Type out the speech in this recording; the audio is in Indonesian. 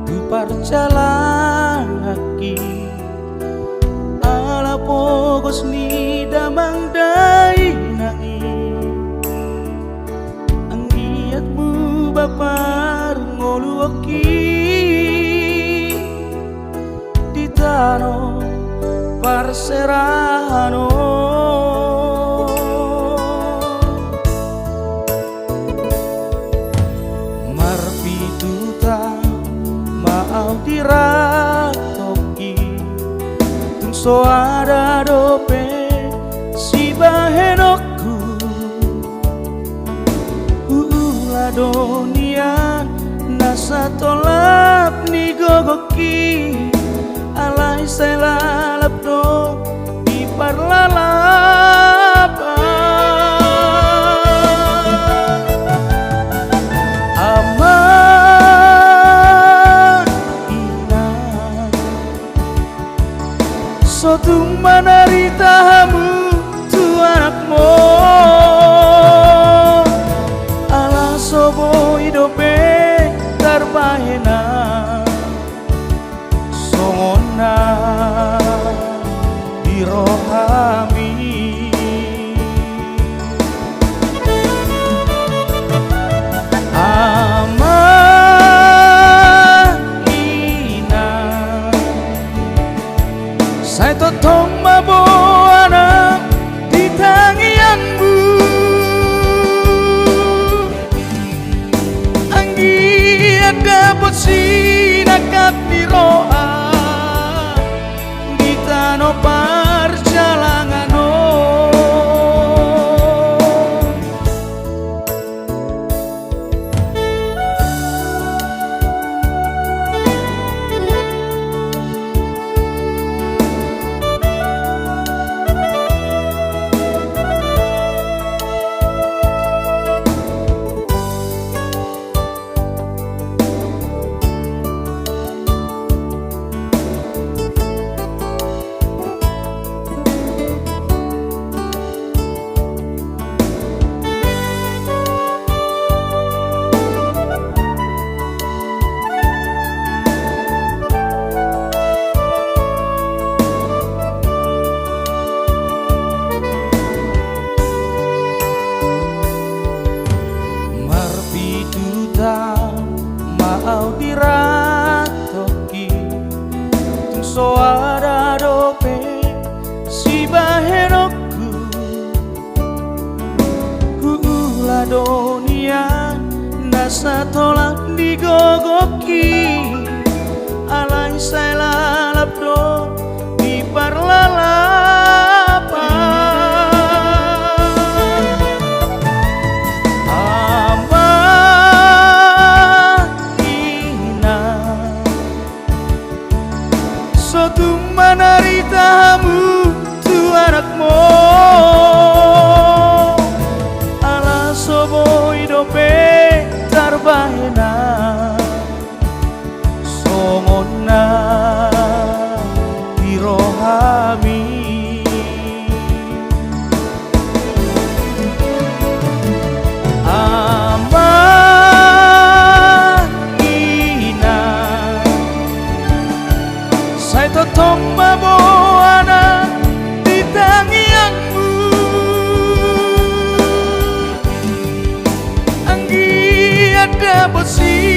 tu perjalanan ki ala pogos ni damang dai nangi anggiatmu bapar ngoluaki di tano parserano marpituta maau diratoki tung so ada dope si bahenokku ula donian nasa tolap ni gogoki alai selalap do di parlalapan aman ina sotung manaritahamu tu anakmu ala sobo hidope tarbahena songona dirohami amanina saya totong maboana di tangianmu anggi ada sinakat di roa di tano perjalanano maau diratoki tung so ada dope si bahenokku ula donian nasa tolak digogoki alai selalap do di parlalapan sotung manaritahamu tu anakmu ala sobo hidope tarbahena songona dirohami totong maboana di tangianmu anggi ada bosi